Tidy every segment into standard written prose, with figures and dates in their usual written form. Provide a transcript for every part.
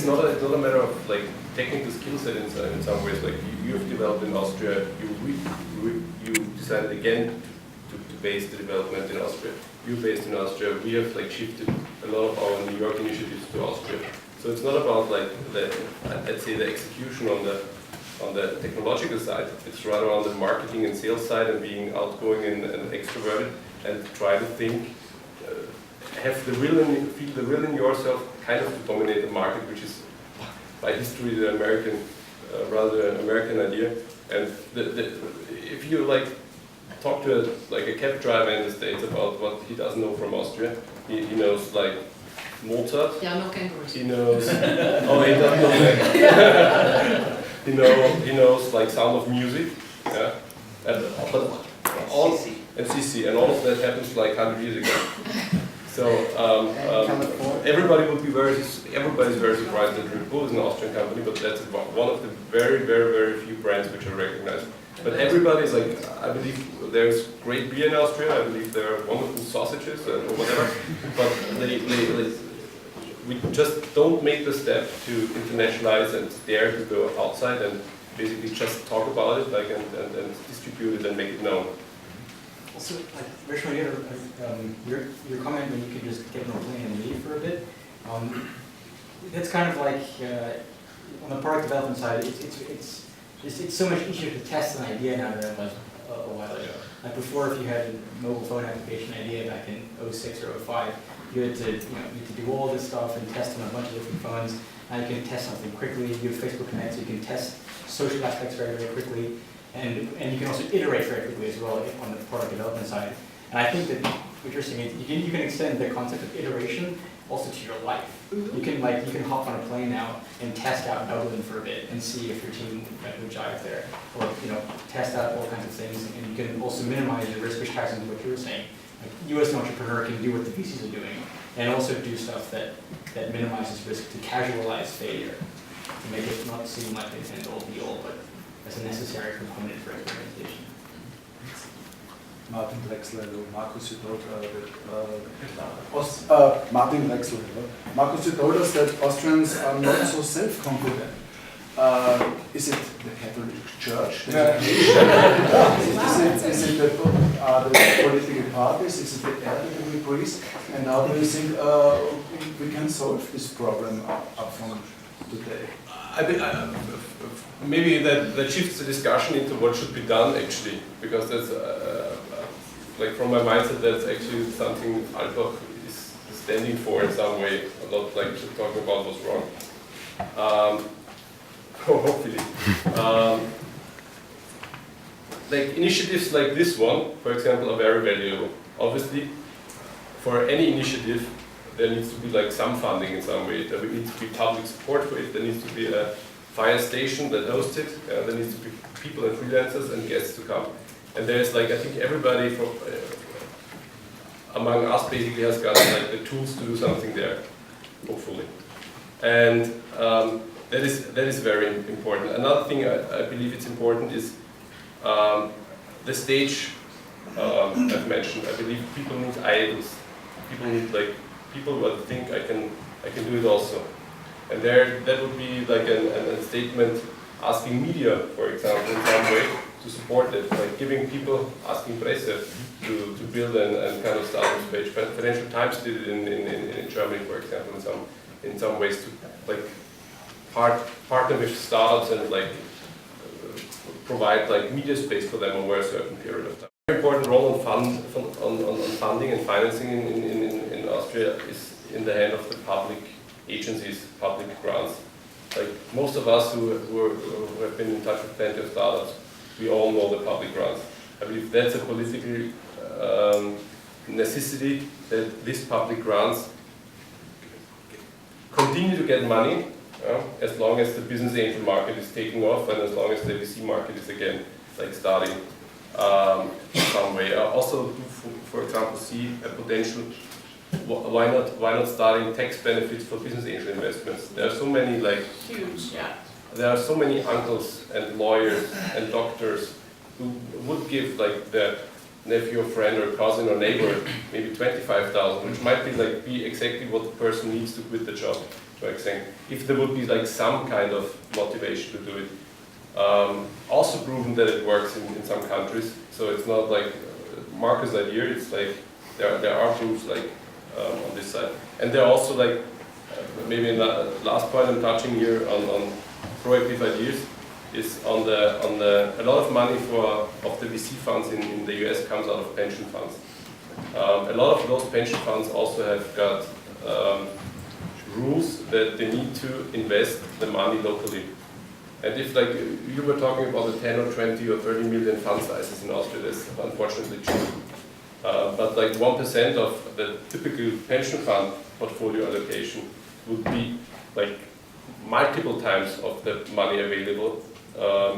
not a matter of like technical skill set in some ways. Like you have developed in Austria, you decided again to base the development in Austria. You're based in Austria. We have like shifted a lot of our New York initiatives to Austria. So it's not about like I'd say the execution on the technological side. It's rather on the marketing and sales side and being outgoing and extroverted and try to think, have the will in, feel the will in yourself, kind of to dominate the market, which is by history the American, rather an American idea. And if you like talk to a cab driver in the States about what he doesn't know from Austria, he knows like Mozart. Yeah, no kangaroos. He knows. Oh, he doesn't know that. He knows like Sound of Music. Yeah. And CC, and all of that happens like 100 years ago. So everybody's very surprised that dreamA is an Austrian company, but that's one of the very, very, very few brands which are recognized. But everybody's like, I believe there's great beer in Austria. I believe there are wonderful sausages or whatever. But we just don't make the step to internationalize and dare to go outside and basically just talk about it, like and distribute it and make it known. Also, like Rishma, your comment when you could just get on a plane and leave for a bit, that's kind of like on the product development side. It's so much easier to test an idea now than it was a while ago. Like before, if you had a mobile phone application idea back in 06 or 05, you had to do all this stuff and test on a bunch of different phones. And you can test something quickly. You have Facebook Connect, so you can test social aspects very, very quickly. And you can also iterate very quickly as well on the product development side. And I think that what you're saying is you can extend the concept of iteration also to your life. You can hop on a plane now and test out Dublin for a bit and see if your team would jive there, or test out all kinds of things. And you can also minimize your risk, which ties into what you were saying. Like you as an entrepreneur can do what the VCs are doing, and also do stuff that minimizes risk to casualize failure, to make it not seem like an end-all be-all, but as a necessary component for experimentation. Martin Drexler, Marcus, you told Martin Drexler. Marcus, you told us that Austrians are not so self-confident. Is it the Catholic Church? Is it the political parties? Is it the air that we breathe? And how do you think we can solve this problem up from today? I think maybe that shifts the discussion into what should be done actually, because that's like from my mindset that's actually something Alpbach is standing for in some way, a lot like talking about what's wrong. Hopefully. Like initiatives like this one, for example, are very valuable. Obviously, for any initiative, there needs to be like some funding in some way. There needs to be public support for it. There needs to be a fire station that hosts it. There needs to be people and freelancers and guests to come. And there's like, I think everybody from, among us basically has got like the tools to do something there, hopefully. And that is very important. Another thing I believe it's important is the stage I've mentioned. I believe people need idols. People need like people who think I can do it also. And that would be like a statement asking media, for example, in some way to support it, like giving people, asking Presse to build and kind of status page. Financial Times did it in Germany, for example, in some ways to like partner with startups and like provide like media space for them over a certain period of time. Very important role on funding and financing in Austria is in the hand of the public agencies, public grants. Like most of us who have been in touch with plenty of startups, we all know the public grants. I believe that's a political necessity that these public grants continue to get money as long as the business angel market is taking off and as long as the VC market is again like starting in some way. I also do, for example, see a potential. Why not starting tax benefits for business angel investments? There are so many like huge, yeah. There are so many uncles and lawyers and doctors who would give like their nephew or friend or cousin or neighbor maybe 25,000, which might be exactly what the person needs to quit the job. like saying, if there would be like some kind of motivation to do it. Also proven that it works in some countries, so it's not like Marcus' idea, it's like there are proofs like on this side. And there are also like, maybe in the last point I'm touching here on proactive ideas, is on the a lot of money of the VC funds in the US comes out of pension funds. A lot of those pension funds also have got rules that they need to invest the money locally. And if like you were talking about the 10 or 20 or 30 million fund sizes in Austria, that's unfortunately true. But like 1% of the typical pension fund portfolio allocation would be like multiple times of the money available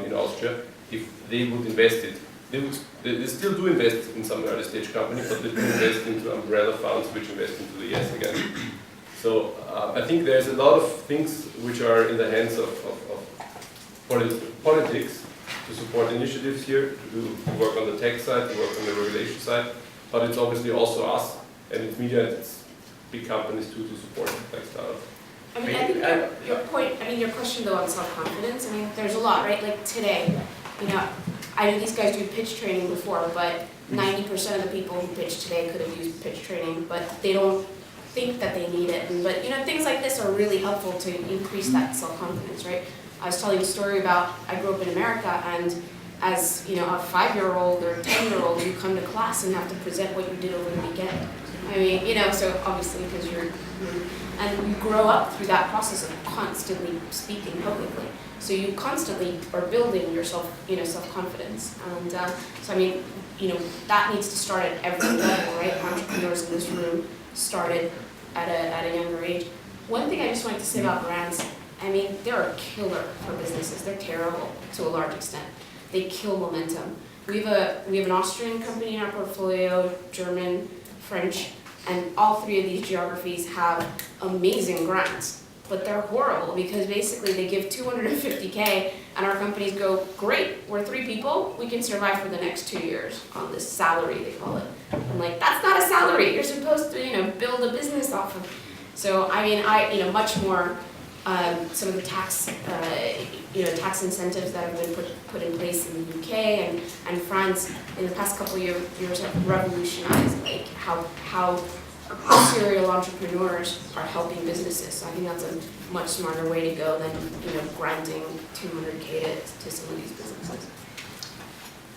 in Austria if they would invest it. They still do invest in some early stage company, but they do invest into umbrella funds which invest into the US again. So I think there's a lot of things which are in the hands of politics to support initiatives here, to work on the tech side, to work on the regulation side, but it's obviously also us and it's media and it's big companies too to support like startups. I mean, I think your point, I mean, your question though on self-confidence, I mean, there's a lot, right? Like today, you know, I know these guys do pitch training before, but 90% of the people who pitch today could have used pitch training, but they don't think that they need it. But you know, things like this are really helpful to increase that self-confidence, right? I was telling a story about, I grew up in America, and as you know, a 5-year-old or a 10-year-old, you come to class and have to present what you did over the weekend. I mean, you know, so obviously because and you grow up through that process of constantly speaking publicly. So you constantly are building yourself, you know, self-confidence. And so I mean, you know, that needs to start at every level, right? Entrepreneurs in this room started at a younger age. One thing I just wanted to say about grants, I mean, they're a killer for businesses. They're terrible to a large extent. They kill momentum. We have an Austrian company in our portfolio, German, French, and all three of these geographies have amazing grants, but they're horrible because basically they give 250K and our companies go, great, we're 3 people, we can survive for the next 2 years on this salary, they call it. I'm like, that's not a salary, you're supposed to, you know, build a business off of. So I mean, you know, much more some of the tax, you know, tax incentives that have been put in place in the UK and France in the past couple of years have revolutionized like how serial entrepreneurs are helping businesses. So I think that's a much smarter way to go than, you know, granting 200K to some of these businesses.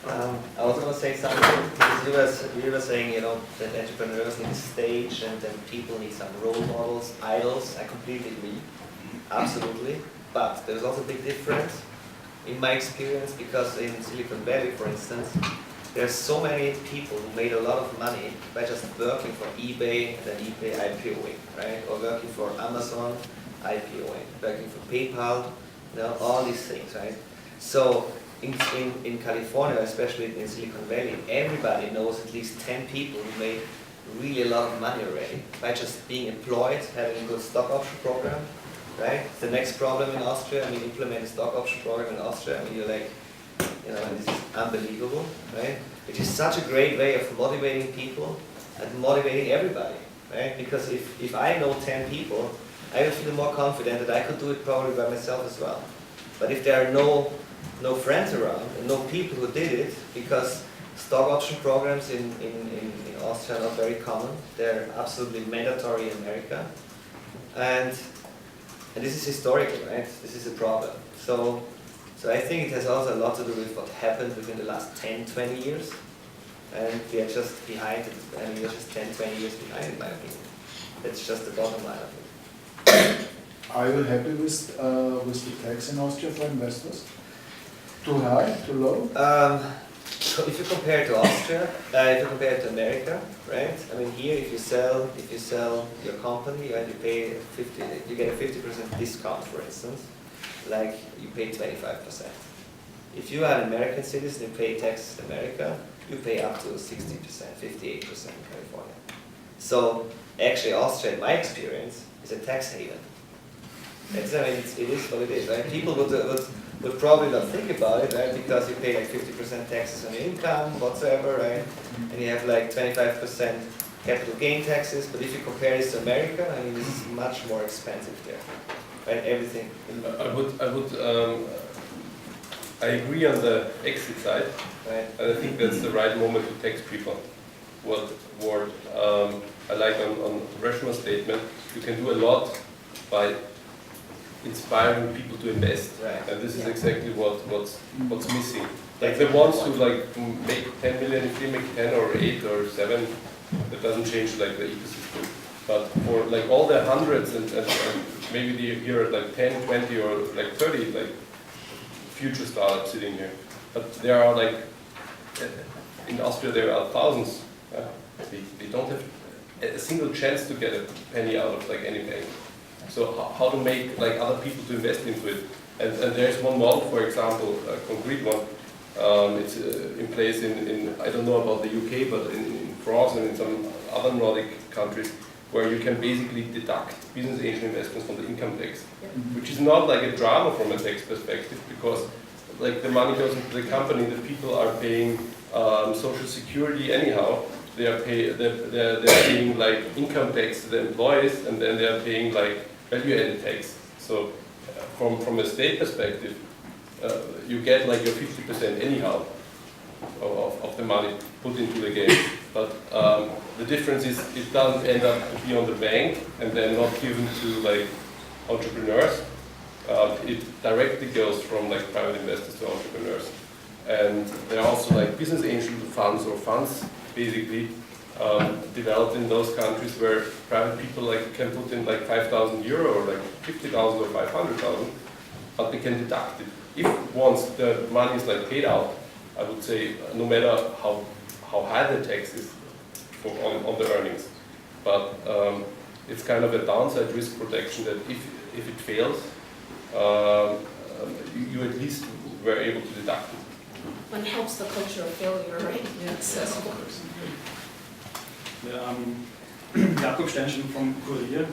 I was going to say something because you were saying, you know, that entrepreneurs need a stage and that people need some role models, idols. I completely agree. Absolutely, but there's also a big difference in my experience because in Silicon Valley, for instance, there's so many people who made a lot of money by just working for eBay and then eBay IPOing, right? Or working for Amazon IPOing, working for PayPal, you know, all these things, right? So in California, especially in Silicon Valley, everybody knows at least 10 people who made really a lot of money already by just being employed, having a good stock option program. Right? The next problem in Austria, I mean, implement a stock option program in Austria, I mean, you're like, you know, this is unbelievable, right? Which is such a great way of motivating people and motivating everybody, right? Because if I know 10 people, I will feel more confident that I could do it probably by myself as well. But if there are no friends around and no people who did it, because stock option programs in Austria are not very common, they're absolutely mandatory in America. And this is historical, right? This is a problem. So I think it has also a lot to do with what happened within the last 10, 20 years. And we are just behind it. I mean, we are just 10, 20 years behind, in my opinion. That's just the bottom line of it. Are you happy with the tax in Austria for investors? Too high, too low? So if you compare to Austria, if you compare to America, right? I mean, here if you sell your company, right, you get a 50% discount, for instance. Like you pay 25%. If you are an American citizen, you pay taxes in America, you pay up to 60%, 58% in California. So actually, Austria, in my experience, is a tax haven. It's, I mean, it is what it is, right? People would probably not think about it, right? Because you pay like 50% taxes on your income, whatsoever, right? And you have like 25% capital gain taxes, but if you compare this to America, I mean, this is much more expensive there. Right, everything. I agree on the exit side, Right. and I think that's the right moment to tax people. What I like on Reshma's statement, you can do a lot by inspiring people to invest, Right. and this is exactly what's missing. Like the ones who like make 10 million, if they make 10 or 8 or 7, that doesn't change like the ecosystem. But for like all the hundreds and maybe here are like 10, 20 or like 30 like future startups sitting here. But there are like, in Austria there are thousands. They don't have a single chance to get a penny out of like any bank. So how to make like other people to invest into it. And there's one model, for example, a concrete one. It's in place in, I don't know about the UK, but in France and in some other Nordic countries, where you can basically deduct business angel investments from the income tax, which is not like a drama from a tax perspective, because like the money goes into the company, the people are paying social security anyhow, they're paying like income tax to the employees, and then they're paying like value-added tax. So from a state perspective, you get like your 50% anyhow of the money put into the game. But the difference is it doesn't end up to be on the bank and then not given to like entrepreneurs. It directly goes from like private investors to entrepreneurs. And there are also like business angel funds or funds basically developed in those countries where private people like can put in like 5,000 euro or like 50,000 or 500,000, but they can deduct it. If once the money is like paid out, I would say no matter how high the tax is on the earnings, but it's kind of a downside risk protection that if it fails, you at least were able to deduct it. One helps the culture of failure, right? Yeah. So, Jakob Steinchen from Kurier.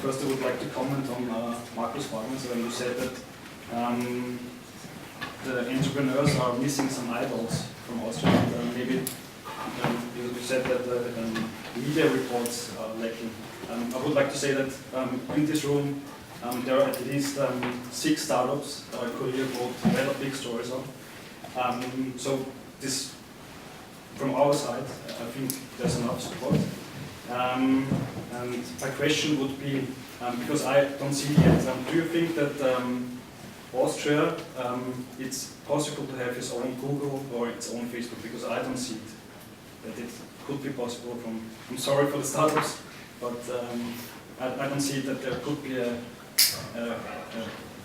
First, I would like to comment on Markus Wagner's when you said that the entrepreneurs are missing some idols from Austria. Maybe you said that the media reports are lacking. I would like to say that in this room there are at least 6 startups Kurier wrote rather big stories on. So this, from our side, I think there's enough support. And my question would be, because I don't see it yet, do you think that Austria, it's possible to have its own Google or its own Facebook? Because I don't see it, that it could be possible from, I'm sorry for the startups, but I don't see that there could be a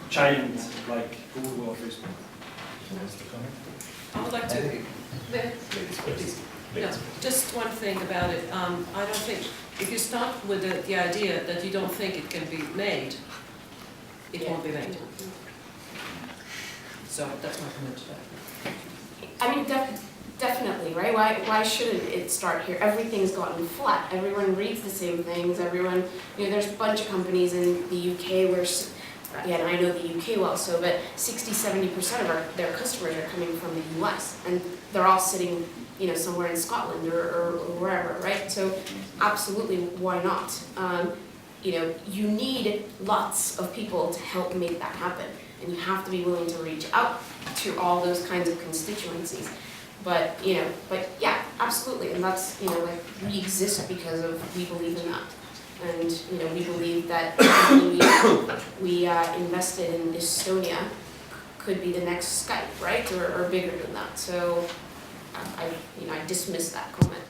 giant like Google or Facebook. I would like to, no, just one thing about it. I don't think, if you start with the idea that you don't think it can be made, it won't be made. So that's my comment to that. I mean, definitely, right? Why shouldn't it start here? Everything's gotten flat. Everyone reads the same things. Everyone, there's a bunch of companies in the UK where, again, I know the UK well, so, but 60–70% of their customers are coming from the US, and they're all sitting, somewhere in Scotland or wherever, right? So, absolutely, why not? You need lots of people to help make that happen, and you have to be willing to reach out to all those kinds of constituencies. But yeah, absolutely, and that's, we exist because we believe in that. And we believe that we invested in Estonia could be the next Skype, right, or bigger than that. So I dismiss that comment.